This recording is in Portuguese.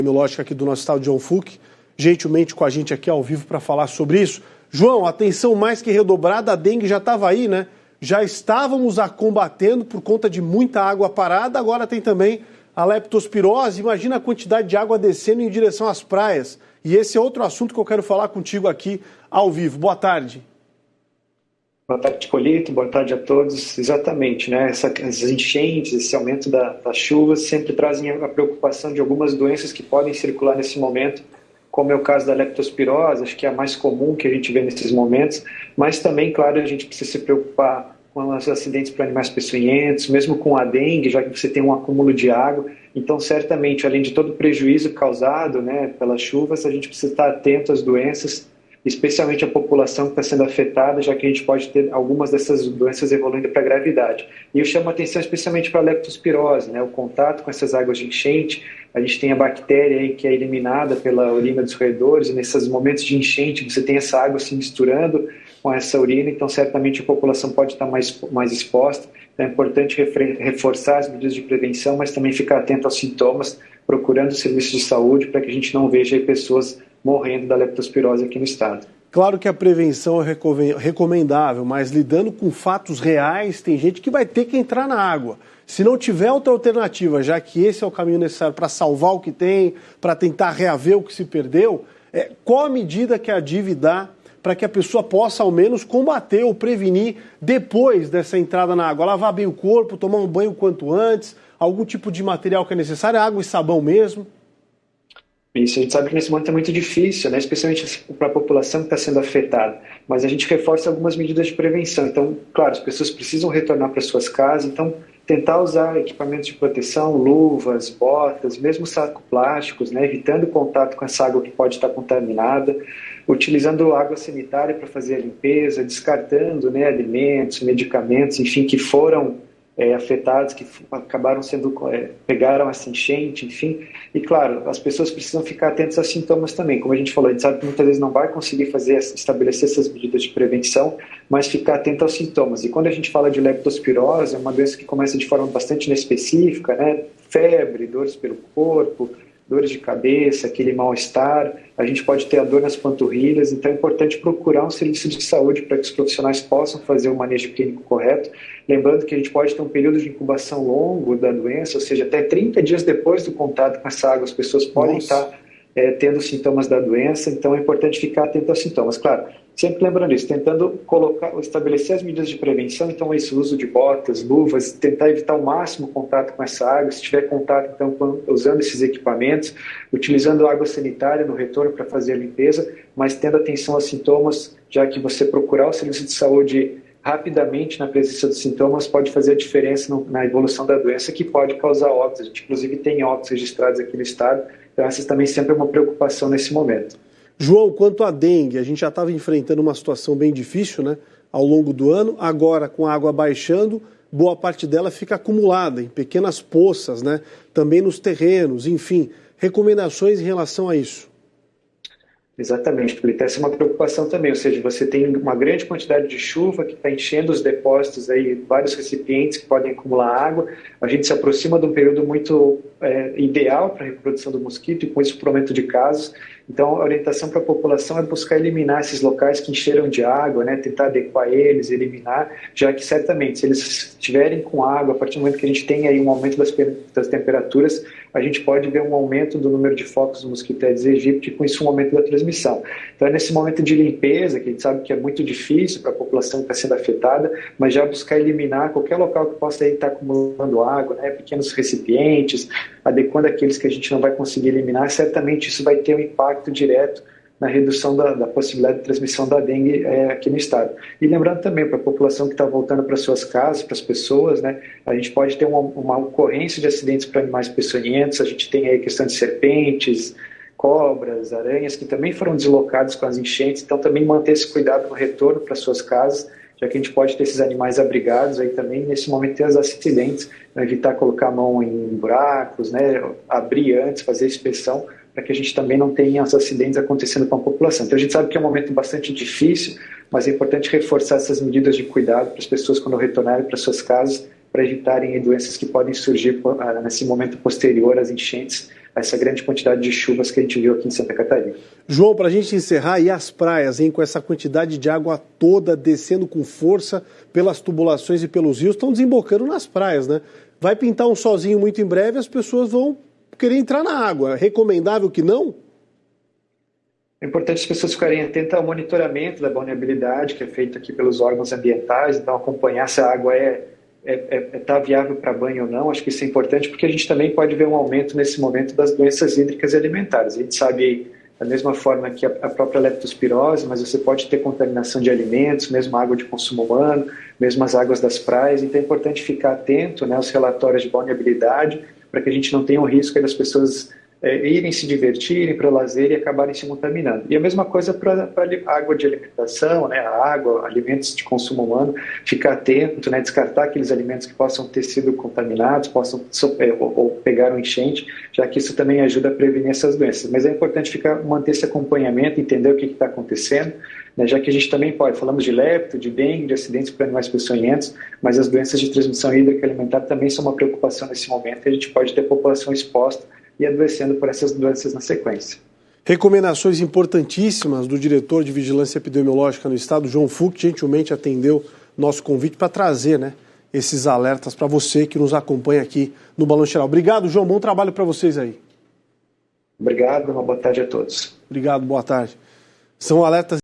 epidemiológica aqui do nosso estado, João Fouque, gentilmente com a gente aqui ao vivo para falar sobre isso. João, atenção mais que redobrada, a dengue já estava aí, né? Já estávamos a combatendo por conta de muita água parada, agora tem também a leptospirose. Imagina a quantidade de água descendo em direção às praias. E esse é outro assunto que eu quero falar contigo aqui ao vivo. Boa tarde. Boa tarde, Polito. Boa tarde a todos. Exatamente, né? Essas enchentes, esse aumento das chuvas sempre trazem a preocupação de algumas doenças que podem circular nesse momento, como é o caso da leptospirose, acho que é a mais comum que a gente vê nesses momentos, mas também, claro, a gente precisa se preocupar com os acidentes para animais peçonhentos, mesmo com a dengue, já que você tem um acúmulo de água. Então, certamente, além de todo o prejuízo causado, né, pelas chuvas, a gente precisa estar atento às doenças, especialmente a população que está sendo afetada, já que a gente pode ter algumas dessas doenças evoluindo para a gravidade. E eu chamo a atenção especialmente para a leptospirose, né? O contato com essas águas de enchente, a gente tem a bactéria aí que é eliminada pela urina dos roedores, e nesses momentos de enchente você tem essa água se misturando com essa urina, então certamente a população pode estar mais exposta. Então é importante reforçar as medidas de prevenção, mas também ficar atento aos sintomas, procurando serviços de saúde para que a gente não veja aí pessoas morrendo da leptospirose aqui no estado. Claro que a prevenção é recomendável, mas lidando com fatos reais, tem gente que vai ter que entrar na água. Se não tiver outra alternativa, já que esse é o caminho necessário para salvar o que tem, para tentar reaver o que se perdeu, qual a medida que a DIV dá para que a pessoa possa, ao menos, combater ou prevenir depois dessa entrada na água? Lavar bem o corpo, tomar um banho quanto antes, algum tipo de material que é necessário, água e sabão mesmo? Isso, a gente sabe que nesse momento é muito difícil, né? Especialmente para a população que está sendo afetada, mas a gente reforça algumas medidas de prevenção. Então, claro, as pessoas precisam retornar para suas casas, então tentar usar equipamentos de proteção, luvas, botas, mesmo sacos plásticos, né? Evitando o contato com essa água que pode estar contaminada, utilizando água sanitária para fazer a limpeza, descartando, né, alimentos, medicamentos, enfim, que foram afetados, que acabaram pegaram essa enchente, enfim. E claro, as pessoas precisam ficar atentas aos sintomas também. Como a gente falou, a gente sabe que muitas vezes não vai conseguir estabelecer essas medidas de prevenção, mas ficar atento aos sintomas. E quando a gente fala de leptospirose, é uma doença que começa de forma bastante inespecífica, né? Febre, dores pelo corpo, dores de cabeça, aquele mal-estar, a gente pode ter a dor nas panturrilhas, então é importante procurar um serviço de saúde para que os profissionais possam fazer o manejo clínico correto, lembrando que a gente pode ter um período de incubação longo da doença, ou seja, até 30 dias depois do contato com essa água, as pessoas podem estar tendo sintomas da doença, então é importante ficar atento aos sintomas. Claro, sempre lembrando isso, tentando estabelecer as medidas de prevenção, então esse uso de botas, luvas, tentar evitar ao máximo o contato com essa água, se tiver contato, então usando esses equipamentos, utilizando água sanitária no retorno para fazer a limpeza, mas tendo atenção aos sintomas, já que você procurar o serviço de saúde rapidamente na presença dos sintomas pode fazer a diferença na evolução da doença, que pode causar óbitos. A gente inclusive tem óbitos registrados aqui no estado, então essa também sempre é uma preocupação nesse momento. João, quanto à dengue, a gente já estava enfrentando uma situação bem difícil, né, ao longo do ano. Agora, com a água baixando, boa parte dela fica acumulada em pequenas poças, né, também nos terrenos, enfim. Recomendações em relação a isso? Exatamente, porque essa é uma preocupação também, ou seja, você tem uma grande quantidade de chuva que está enchendo os depósitos, aí, vários recipientes que podem acumular água, a gente se aproxima de um período muito ideal para a reprodução do mosquito e com isso para o aumento de casos, então a orientação para a população é buscar eliminar esses locais que encheram de água, né, tentar adequar eles, eliminar, já que certamente se eles estiverem com água, a partir do momento que a gente tem aí um aumento das temperaturas, a gente pode ver um aumento do número de focos do mosquito Aedes aegypti e com isso um aumento da transmissão. Então é nesse momento de limpeza, que a gente sabe que é muito difícil para a população que está sendo afetada, mas já buscar eliminar qualquer local que possa estar acumulando água, né, pequenos recipientes, adequando aqueles que a gente não vai conseguir eliminar, certamente isso vai ter um impacto direto na redução da possibilidade de transmissão da dengue aqui no estado. E lembrando também para a população que está voltando para suas casas, para as pessoas, né, a gente pode ter uma ocorrência de acidentes para animais peçonhentos, a gente tem aí a questão de serpentes, cobras, aranhas, que também foram deslocados com as enchentes, então também manter esse cuidado no retorno para suas casas, já que a gente pode ter esses animais abrigados aí também, nesse momento ter os acidentes, né, evitar colocar a mão em buracos, né, abrir antes, fazer inspeção, para que a gente também não tenha os acidentes acontecendo com a população. Então a gente sabe que é um momento bastante difícil, mas é importante reforçar essas medidas de cuidado para as pessoas quando retornarem para suas casas, para evitarem doenças que podem surgir nesse momento posterior às enchentes, essa grande quantidade de chuvas que a gente viu aqui em Santa Catarina. João, para a gente encerrar, e as praias, hein, com essa quantidade de água toda descendo com força pelas tubulações e pelos rios, estão desembocando nas praias, né? Vai pintar um solzinho muito em breve, as pessoas vão querer entrar na água. É recomendável que não? É importante as pessoas ficarem atentas ao monitoramento da balneabilidade que é feito aqui pelos órgãos ambientais, então acompanhar se a água está viável para banho ou não. Acho que isso é importante porque a gente também pode ver um aumento nesse momento das doenças hídricas e alimentares. A gente sabe, da mesma forma que a própria leptospirose, mas você pode ter contaminação de alimentos, mesmo água de consumo humano, mesmo as águas das praias, então é importante ficar atento, né, aos relatórios de balneabilidade para que a gente não tenha o risco das pessoas irem se divertirem para o lazer e acabarem se contaminando. E a mesma coisa para água de alimentação, né, a água, alimentos de consumo humano, ficar atento, né, descartar aqueles alimentos que possam ter sido contaminados, possam ou pegar um enchente, já que isso também ajuda a prevenir essas doenças. Mas é importante manter esse acompanhamento, entender o que está acontecendo, né, já que a gente também falamos de lepto, de dengue, de acidentes por animais peçonhentos, mas as doenças de transmissão hídrica e alimentar também são uma preocupação nesse momento, e a gente pode ter população exposta e adoecendo por essas doenças na sequência. Recomendações importantíssimas do diretor de Vigilância Epidemiológica no Estado, João Fouque, que gentilmente atendeu nosso convite para trazer, né, esses alertas para você que nos acompanha aqui no Balanço Geral. Obrigado, João. Bom trabalho para vocês aí. Obrigado, uma boa tarde a todos. Obrigado, boa tarde. São alertas